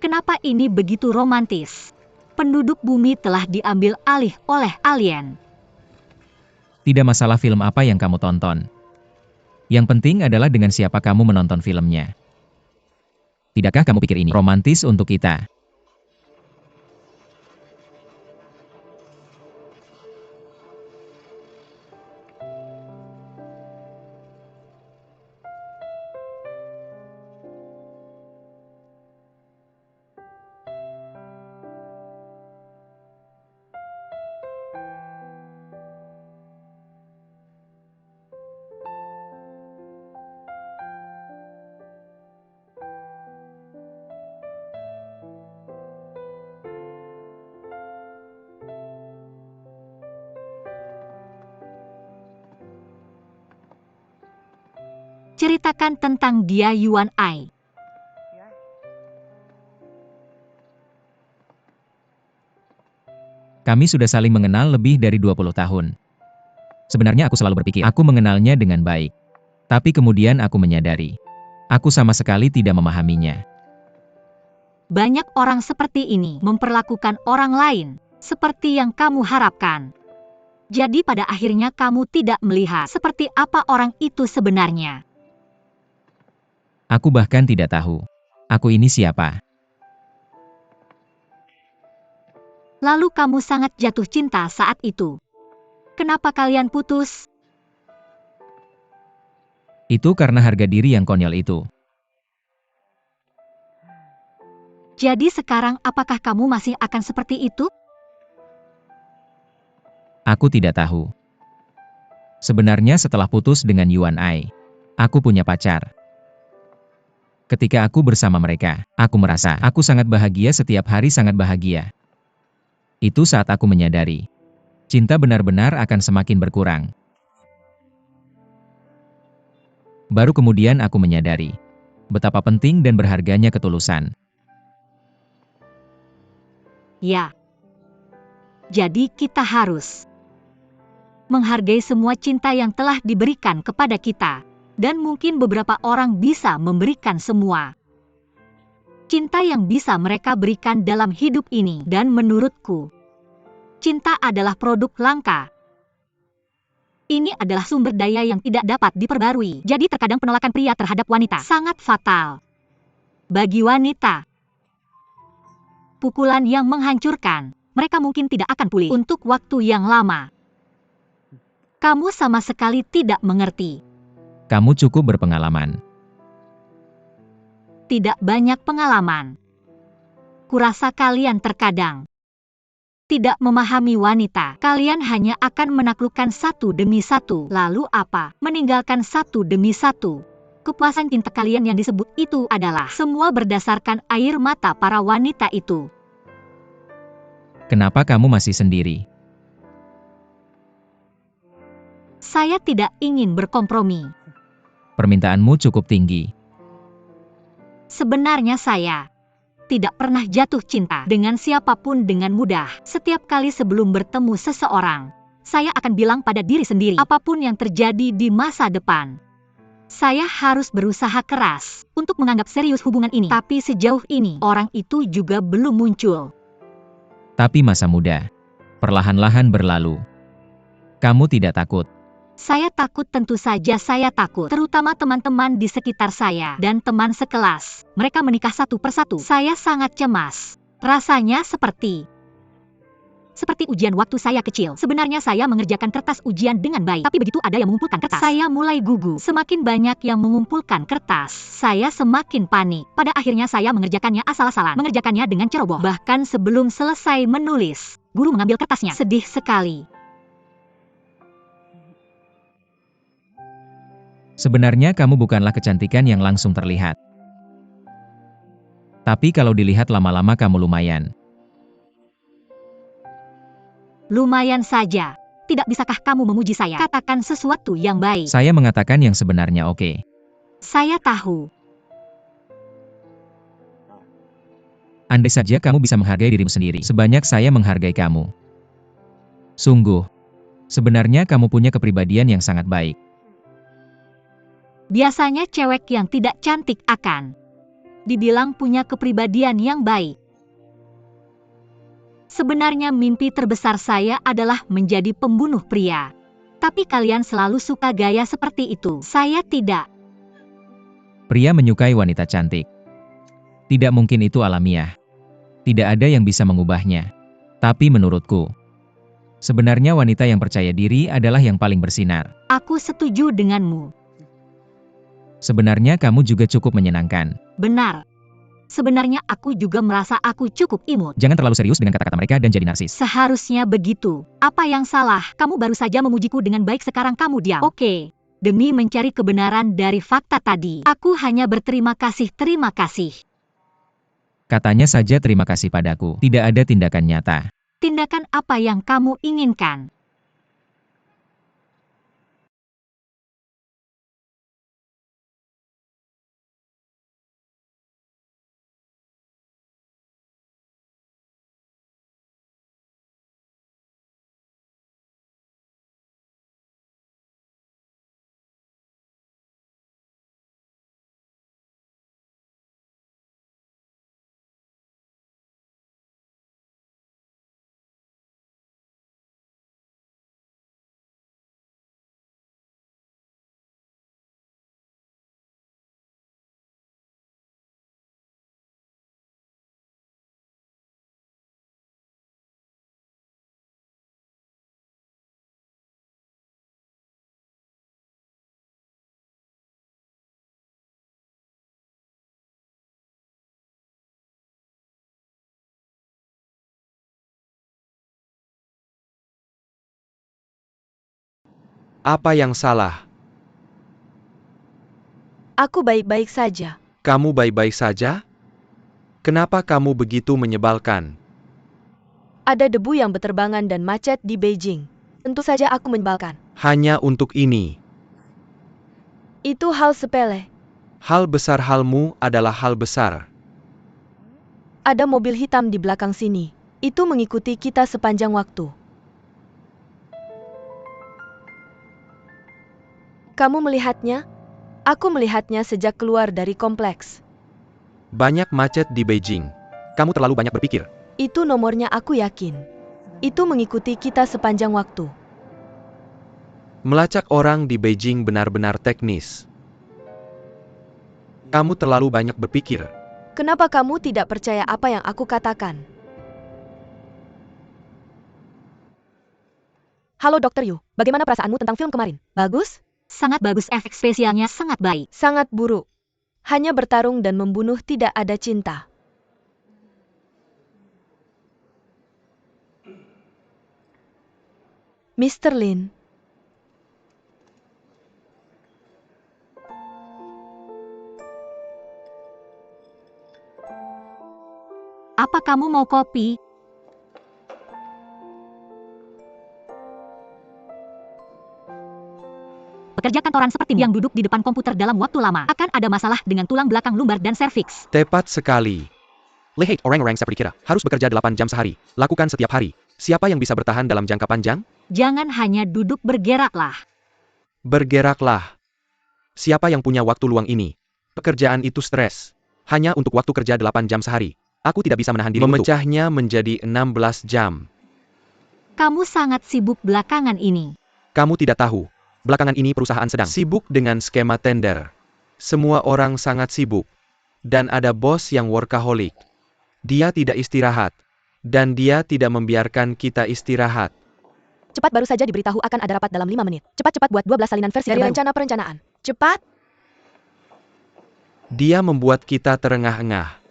Kenapa ini begitu romantis? Penduduk bumi telah diambil alih oleh alien. Tidak masalah film apa yang kamu tonton. Yang penting adalah dengan siapa kamu menonton filmnya. Tidakkah kamu pikir ini romantis untuk kita? Ceritakan tentang dia Yuan Ai. Kami sudah saling mengenal lebih dari 20 tahun. Sebenarnya aku selalu berpikir aku mengenalnya dengan baik. Tapi kemudian aku menyadari, aku sama sekali tidak memahaminya. Banyak orang seperti ini memperlakukan orang lain seperti yang kamu harapkan. Jadi pada akhirnya kamu tidak melihat seperti apa orang itu sebenarnya. Aku bahkan tidak tahu, aku ini siapa. Lalu kamu sangat jatuh cinta saat itu. Kenapa kalian putus? Itu karena harga diri yang konyol itu. Jadi sekarang apakah kamu masih akan seperti itu? Aku tidak tahu. Sebenarnya setelah putus dengan Yuan Ai, aku punya pacar. Ketika aku bersama mereka, aku merasa aku sangat bahagia, setiap hari sangat bahagia. Itu saat aku menyadari, cinta benar-benar akan semakin berkurang. Baru kemudian aku menyadari betapa penting dan berharganya ketulusan. Ya. Jadi kita harus menghargai semua cinta yang telah diberikan kepada kita. Dan mungkin beberapa orang bisa memberikan semua cinta yang bisa mereka berikan dalam hidup ini. Dan menurutku, cinta adalah produk langka. Ini adalah sumber daya yang tidak dapat diperbarui. Jadi terkadang penolakan pria terhadap wanita sangat fatal. Bagi wanita, pukulan yang menghancurkan, mereka mungkin tidak akan pulih untuk waktu yang lama. Kamu sama sekali tidak mengerti. Kamu cukup berpengalaman. Tidak banyak pengalaman. Kurasa kalian terkadang tidak memahami wanita. Kalian hanya akan menaklukkan satu demi satu. Lalu apa? Meninggalkan satu demi satu. Kepuasan cinta kalian yang disebut itu adalah semua berdasarkan air mata para wanita itu. Kenapa kamu masih sendiri? Saya tidak ingin berkompromi. Permintaanmu cukup tinggi. Sebenarnya saya tidak pernah jatuh cinta dengan siapapun dengan mudah. Setiap kali sebelum bertemu seseorang, saya akan bilang pada diri sendiri, apapun yang terjadi di masa depan, saya harus berusaha keras untuk menganggap serius hubungan ini. Tapi sejauh ini, orang itu juga belum muncul. Tapi masa muda perlahan-lahan berlalu. Kamu tidak takut? Saya takut, tentu saja saya takut. Terutama teman-teman di sekitar saya dan teman sekelas. Mereka menikah satu persatu. Saya sangat cemas. Rasanya seperti ujian waktu saya kecil. Sebenarnya saya mengerjakan kertas ujian dengan baik. Tapi begitu ada yang mengumpulkan kertas, saya mulai gugup. Semakin banyak yang mengumpulkan kertas, saya semakin panik. Pada akhirnya saya mengerjakannya asal-asalan. Mengerjakannya dengan ceroboh. Bahkan sebelum selesai menulis, guru mengambil kertasnya. Sedih sekali. Sebenarnya kamu bukanlah kecantikan yang langsung terlihat. Tapi kalau dilihat lama-lama kamu lumayan. Lumayan saja. Tidak bisakah kamu memuji saya? Katakan sesuatu yang baik. Saya mengatakan yang sebenarnya oke. Saya tahu. Andai saja kamu bisa menghargai dirimu sendiri sebanyak saya menghargai kamu. Sungguh. Sebenarnya kamu punya kepribadian yang sangat baik. Biasanya cewek yang tidak cantik akan dibilang punya kepribadian yang baik. Sebenarnya mimpi terbesar saya adalah menjadi pembunuh pria. Tapi kalian selalu suka gaya seperti itu. Saya tidak. Pria menyukai wanita cantik. Tidak mungkin itu alamiah. Tidak ada yang bisa mengubahnya. Tapi menurutku, sebenarnya wanita yang percaya diri adalah yang paling bersinar. Aku setuju denganmu. Sebenarnya kamu juga cukup menyenangkan. Benar. Sebenarnya aku juga merasa aku cukup imut. Jangan terlalu serius dengan kata-kata mereka dan jadi narsis. Seharusnya begitu. Apa yang salah? Kamu baru saja memujiku dengan baik, sekarang kamu diam. Oke. Demi mencari kebenaran dari fakta tadi, aku hanya berterima kasih. Terima kasih. Katanya saja terima kasih padaku. Tidak ada tindakan nyata. Tindakan apa yang kamu inginkan? Apa yang salah? Aku baik-baik saja. Kamu baik-baik saja? Kenapa kamu begitu menyebalkan? Ada debu yang berterbangan dan macet di Beijing. Tentu saja aku menyebalkan. Hanya untuk ini. Itu hal sepele. Hal besar halmu adalah hal besar. Ada mobil hitam di belakang sini. Itu mengikuti kita sepanjang waktu. Kamu melihatnya? Aku melihatnya sejak keluar dari kompleks. Banyak macet di Beijing. Kamu terlalu banyak berpikir. Itu nomornya, aku yakin. Itu mengikuti kita sepanjang waktu. Melacak orang di Beijing benar-benar teknis. Kamu terlalu banyak berpikir. Kenapa kamu tidak percaya apa yang aku katakan? Halo Dr. Yu, bagaimana perasaanmu tentang film kemarin? Bagus? Sangat bagus, efek spesialnya sangat baik. Sangat buruk. Hanya bertarung dan membunuh, tidak ada cinta. Mr. Lin. Apa kamu mau kopi? Pekerja kantoran seperti yang duduk di depan komputer dalam waktu lama akan ada masalah dengan tulang belakang lumbar dan serviks. Tepat sekali. Lihat orang-orang seperti kita harus bekerja 8 jam sehari. Lakukan setiap hari. Siapa yang bisa bertahan dalam jangka panjang? Jangan hanya duduk, bergeraklah. Bergeraklah. Siapa yang punya waktu luang ini? Pekerjaan itu stres. Hanya untuk waktu kerja 8 jam sehari. Aku tidak bisa menahan diri memecahnya menjadi 16 jam. Kamu sangat sibuk belakangan ini. Kamu tidak tahu. Belakangan ini perusahaan sedang sibuk dengan skema tender. Semua orang sangat sibuk. Dan ada bos yang workaholic. Dia tidak istirahat. Dan dia tidak membiarkan kita istirahat. Cepat, baru saja diberitahu akan ada rapat dalam 5 menit. Cepat-cepat buat 12 salinan versi dari rencana perencanaan. Cepat! Dia membuat kita terengah-engah.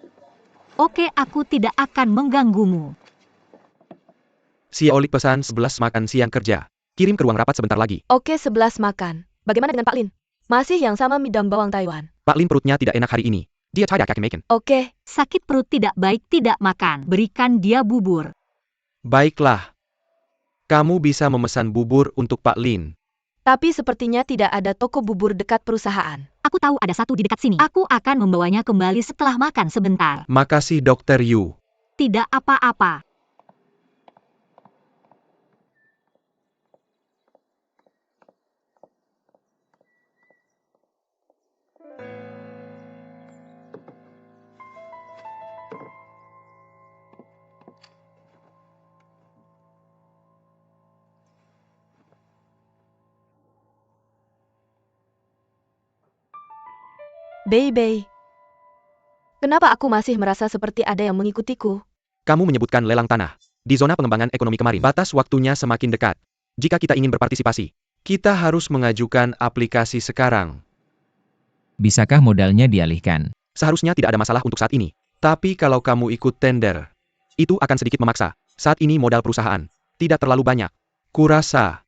Oke, aku tidak akan mengganggumu. Si Olik pesan 11 makan siang kerja. Kirim ke ruang rapat sebentar lagi. Oke, 11 makan. Bagaimana dengan Pak Lin? Masih yang sama mie dan bawang Taiwan. Pak Lin perutnya tidak enak hari ini. Dia tidak makan. Oke, Sakit perut tidak baik, tidak makan. Berikan dia bubur. Baiklah. Kamu bisa memesan bubur untuk Pak Lin. tapi sepertinya tidak ada toko bubur dekat perusahaan. Aku tahu ada satu di dekat sini. Aku akan membawanya kembali setelah makan sebentar. Makasih Dr. Yu. Tidak apa-apa. Baby, kenapa aku masih merasa seperti ada yang mengikutiku? Kamu menyebutkan lelang tanah. Di zona pengembangan ekonomi kemarin, batas waktunya semakin dekat. Jika kita ingin berpartisipasi, kita harus mengajukan aplikasi sekarang. Bisakah modalnya dialihkan? Seharusnya tidak ada masalah untuk saat ini. Tapi kalau kamu ikut tender, itu akan sedikit memaksa. Saat ini modal perusahaan tidak terlalu banyak. Kurasa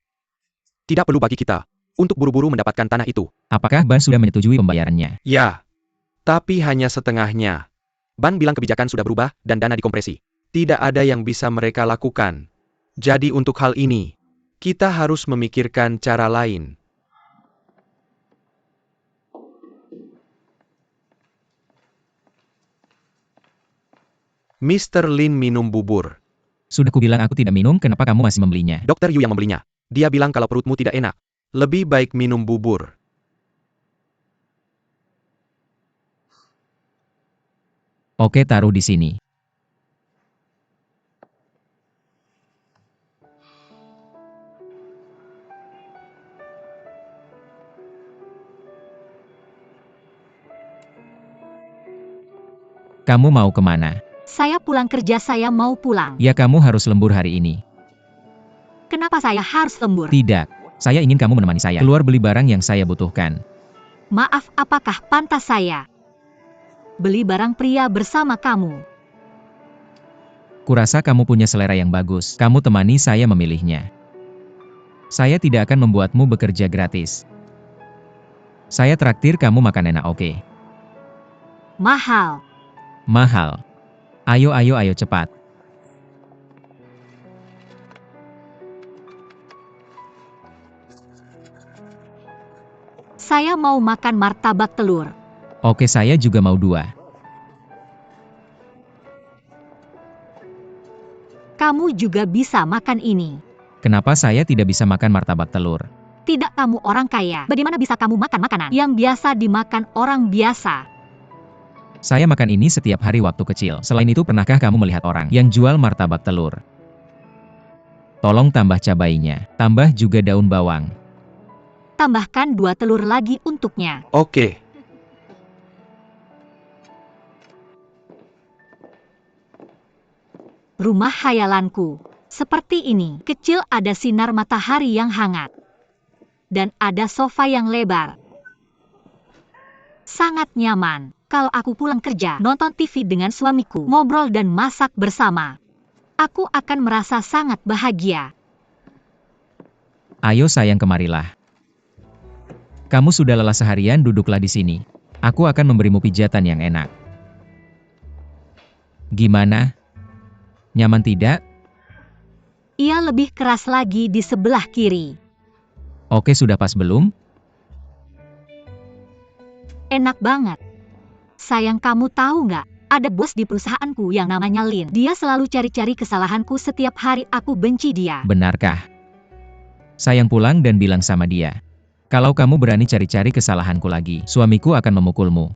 tidak perlu bagi kita untuk buru-buru mendapatkan tanah itu. Apakah Ban sudah menyetujui pembayarannya? Ya, tapi hanya setengahnya. Ban bilang kebijakan sudah berubah dan dana dikompresi. Tidak ada yang bisa mereka lakukan. Jadi untuk hal ini, kita harus memikirkan cara lain. Mr. Lin minum bubur. Sudah kubilang aku tidak minum, kenapa kamu masih membelinya? Dr. Yu yang membelinya. Dia bilang kalau perutmu tidak enak. Lebih baik minum bubur. Oke, taruh di sini. Kamu mau kemana? Saya pulang kerja, saya mau pulang. Ya, kamu harus lembur hari ini. Kenapa saya harus lembur? Tidak. Saya ingin kamu menemani saya keluar beli barang yang saya butuhkan. Maaf, apakah pantas saya beli barang pria bersama kamu? Kurasa kamu punya selera yang bagus. Kamu temani saya memilihnya. Saya tidak akan membuatmu bekerja gratis. Saya traktir kamu makan enak, oke? Mahal. Mahal. Ayo cepat. Saya mau makan martabak telur. Oke, saya juga mau 2. Kamu juga bisa makan ini. Kenapa saya tidak bisa makan martabak telur? Tidak, kamu orang kaya. Bagaimana bisa kamu makan makanan yang biasa dimakan orang biasa? Saya makan ini setiap hari waktu kecil. Selain itu, pernahkah kamu melihat orang yang jual martabak telur? Tolong tambah cabainya. Tambah juga daun bawang. Tambahkan 2 telur lagi untuknya. Oke. Rumah hayalanku. Seperti ini. Kecil, ada sinar matahari yang hangat. Dan ada sofa yang lebar. Sangat nyaman. Kalau aku pulang kerja, nonton TV dengan suamiku, ngobrol dan masak bersama. Aku akan merasa sangat bahagia. Ayo sayang, kemarilah. Kamu sudah lelah seharian, duduklah di sini. Aku akan memberimu pijatan yang enak. Gimana? Nyaman tidak? Ia lebih keras lagi di sebelah kiri. Oke, sudah pas belum? Enak banget. Sayang, kamu tahu nggak? Ada bos di perusahaanku yang namanya Lin. Dia selalu cari-cari kesalahanku setiap hari. Aku benci dia. Benarkah? Sayang, pulang dan bilang sama dia. Kalau kamu berani cari-cari kesalahanku lagi, suamiku akan memukulmu.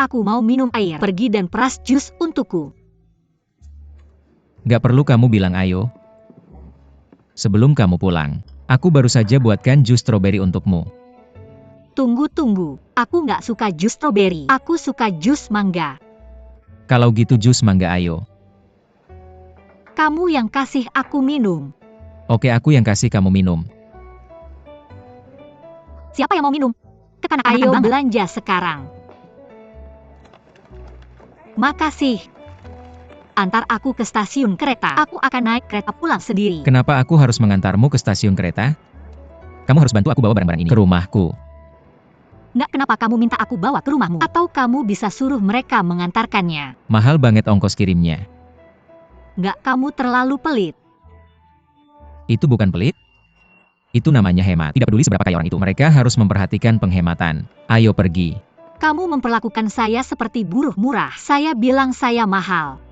Aku mau minum air. Pergi dan peras jus untukku. Gak perlu kamu bilang ayo. Sebelum kamu pulang, aku baru saja buatkan jus stroberi untukmu. Tunggu. Aku nggak suka jus stroberi. Aku suka jus mangga. Kalau gitu jus mangga ayo. Kamu yang kasih aku minum. Oke, aku yang kasih kamu minum. Siapa yang mau minum? Kekanak-kanakan banget. Ayo belanja sekarang. Makasih. Antar aku ke stasiun kereta. Aku akan naik kereta pulang sendiri. Kenapa aku harus mengantarmu ke stasiun kereta? Kamu harus bantu aku bawa barang-barang ini ke rumahku. Nggak, kenapa kamu minta aku bawa ke rumahmu? Atau kamu bisa suruh mereka mengantarkannya? Mahal banget ongkos kirimnya. Nggak, kamu terlalu pelit. Itu bukan pelit. Itu namanya hemat. Tidak peduli seberapa kaya orang itu, mereka harus memperhatikan penghematan. Ayo pergi. Kamu memperlakukan saya seperti buruh murah. Saya bilang saya mahal.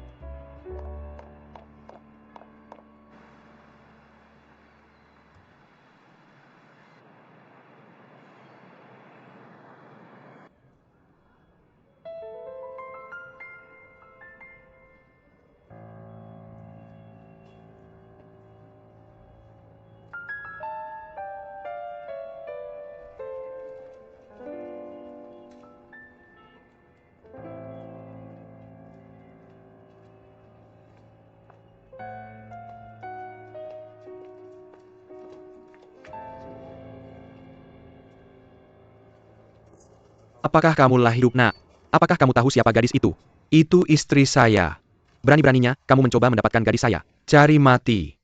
Apakah kamu lelah hidup, nak? Apakah kamu tahu siapa gadis itu? Itu istri saya. Berani-beraninya, kamu mencoba mendapatkan gadis saya. Cari mati.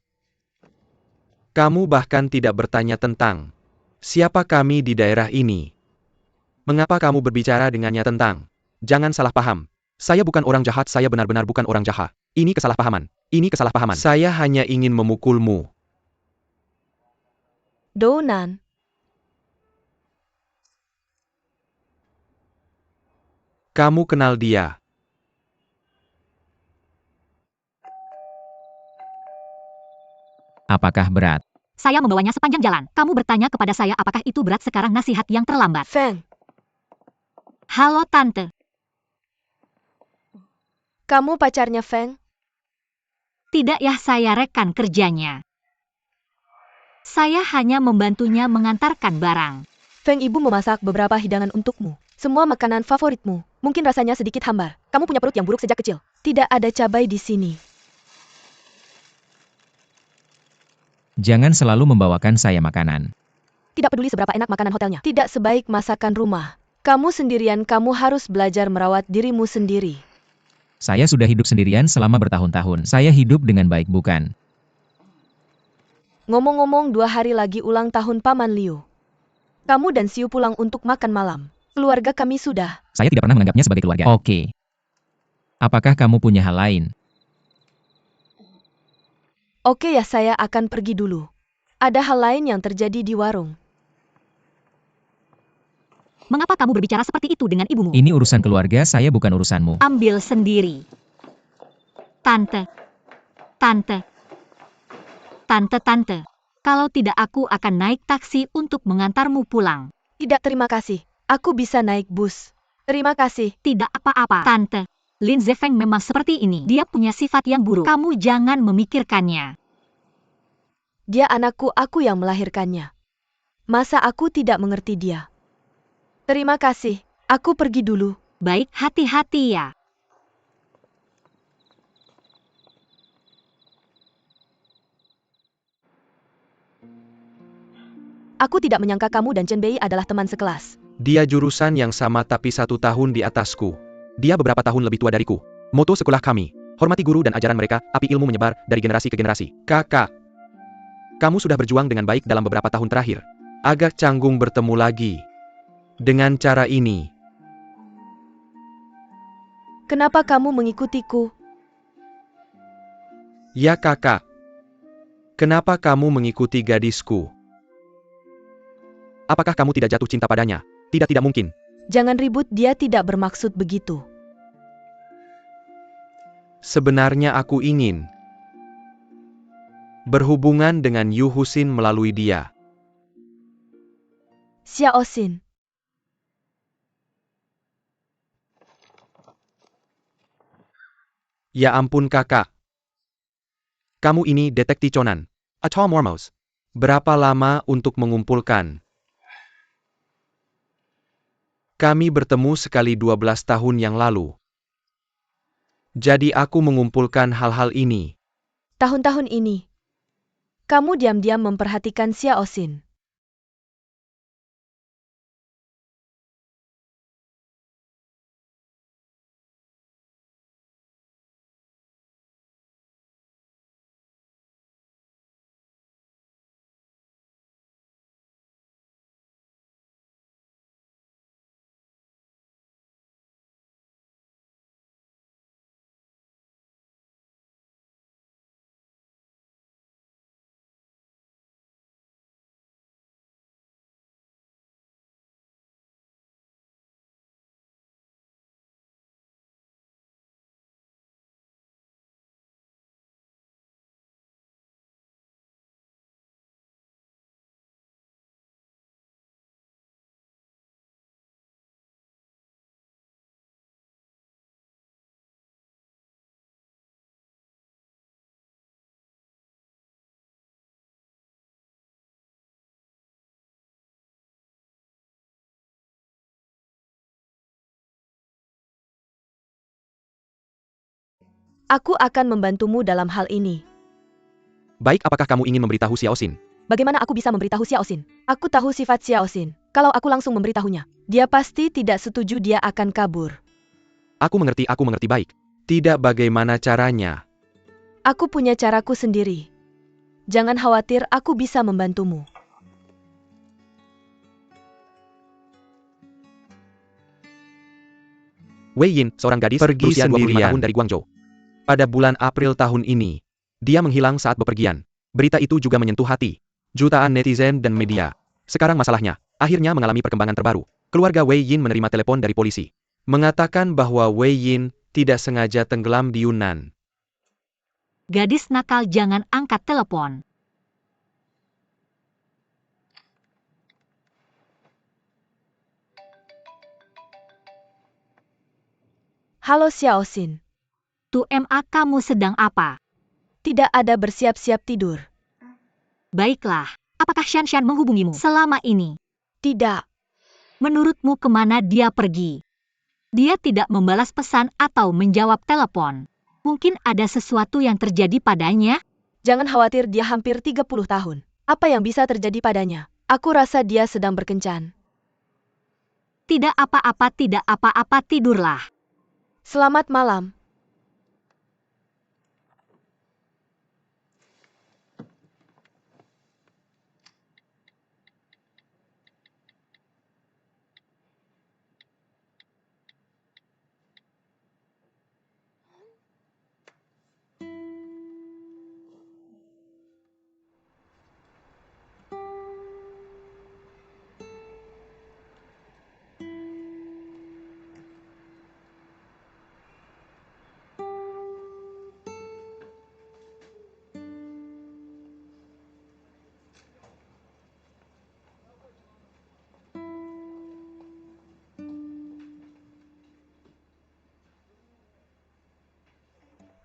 Kamu bahkan tidak bertanya tentang siapa kami di daerah ini. Mengapa kamu berbicara dengannya tentang? Jangan salah paham. Saya bukan orang jahat, saya benar-benar bukan orang jahat. Ini kesalahpahaman. Ini kesalahpahaman. Saya hanya ingin memukulmu. Donan. Kamu kenal dia. Apakah berat? Saya membawanya sepanjang jalan. Kamu bertanya kepada saya apakah itu berat, sekarang nasihat yang terlambat. Feng, Halo Tante. kamu pacarnya Feng? Tidak ya, saya rekan kerjanya. Saya hanya membantunya mengantarkan barang. Feng, ibu memasak beberapa hidangan untukmu. Semua makanan favoritmu. Mungkin rasanya sedikit hambar. Kamu punya perut yang buruk sejak kecil. Tidak ada cabai di sini. Jangan selalu membawakan saya makanan. Tidak peduli seberapa enak makanan hotelnya. Tidak sebaik masakan rumah. Kamu sendirian, kamu harus belajar merawat dirimu sendiri. Saya sudah hidup sendirian selama bertahun-tahun. Saya hidup dengan baik, bukan? Ngomong-ngomong 2 hari lagi ulang tahun Paman Liu. Kamu dan Siu pulang untuk makan malam. Keluarga kami sudah. Saya tidak pernah menganggapnya sebagai keluarga. Oke. Apakah kamu punya hal lain? Oke ya, saya akan pergi dulu. Ada hal lain yang terjadi di warung. Mengapa kamu berbicara seperti itu dengan ibumu? Ini urusan keluarga saya, bukan urusanmu. Ambil sendiri. Tante. Tante. Tante. Kalau tidak aku akan naik taksi untuk mengantarmu pulang. Tidak, terima kasih. Aku bisa naik bus. Terima kasih. Tidak apa-apa. Tante. Lin Zefeng memang seperti ini. Dia punya sifat yang buruk. Kamu jangan memikirkannya. Dia anakku, aku yang melahirkannya. Masa aku tidak mengerti dia? Terima kasih. Aku pergi dulu. Baik, hati-hati ya. Aku tidak menyangka kamu dan Chen Bei adalah teman sekelas. Dia jurusan yang sama tapi 1 tahun di atasku. Dia beberapa tahun lebih tua dariku. Moto sekolah kami, hormati guru dan ajaran mereka, api ilmu menyebar dari generasi ke generasi. Kakak, kamu sudah berjuang dengan baik dalam beberapa tahun terakhir. Agak canggung bertemu lagi. Dengan cara ini. Kenapa kamu mengikutiku? Ya kakak. Kenapa kamu mengikuti gadisku? Apakah kamu tidak jatuh cinta padanya? Tidak mungkin. Jangan ribut, dia tidak bermaksud begitu. Sebenarnya aku ingin berhubungan dengan Yu Husin melalui dia. Xiao Xin. Ya ampun kakak. Kamu ini detektif Conan. Atau Mormos. Berapa lama untuk mengumpulkan? Kami bertemu sekali 12 tahun yang lalu. Jadi aku mengumpulkan hal-hal ini. Tahun-tahun ini. Kamu diam-diam memperhatikan Xiao Xin. Aku akan membantumu dalam hal ini. Baik, apakah kamu ingin memberitahu Xiao Xin? Bagaimana aku bisa memberitahu Xiao Xin? Aku tahu sifat Xiao Xin. Kalau aku langsung memberitahunya, dia pasti tidak setuju, dia akan kabur. Aku mengerti baik. Tidak, bagaimana caranya? Aku punya caraku sendiri. Jangan khawatir, aku bisa membantumu. Wei Yin, seorang gadis pergi berusia 25 sendirian tahun dari Guangzhou. Pada bulan April tahun ini, dia menghilang saat bepergian. Berita itu juga menyentuh hati jutaan netizen dan media. Sekarang masalahnya, akhirnya mengalami perkembangan terbaru. Keluarga Wei Yin menerima telepon dari polisi, mengatakan bahwa Wei Yin tidak sengaja tenggelam di Yunnan. Gadis nakal, jangan angkat telepon. Halo Xiao Xin. MA kamu sedang apa? Tidak ada, bersiap-siap tidur. Baiklah, apakah Shan menghubungimu selama ini? Tidak. Menurutmu kemana dia pergi? Dia tidak membalas pesan atau menjawab telepon. Mungkin ada sesuatu yang terjadi padanya? Jangan khawatir, dia hampir 30 tahun. Apa yang bisa terjadi padanya? Aku rasa dia sedang berkencan. Tidak apa-apa, tidurlah. Selamat malam.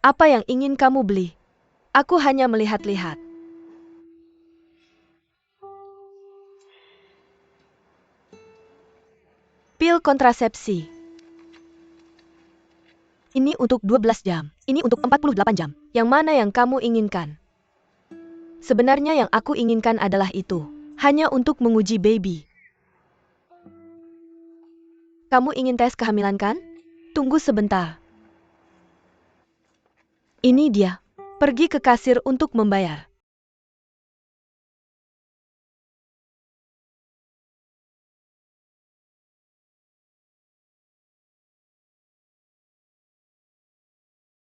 Apa yang ingin kamu beli? Aku hanya melihat-lihat. Pil kontrasepsi. Ini untuk 12 jam. Ini untuk 48 jam. Yang mana yang kamu inginkan? Sebenarnya yang aku inginkan adalah itu. Hanya untuk menguji baby. Kamu ingin tes kehamilan kan? Tunggu sebentar. Ini dia. Pergi ke kasir untuk membayar.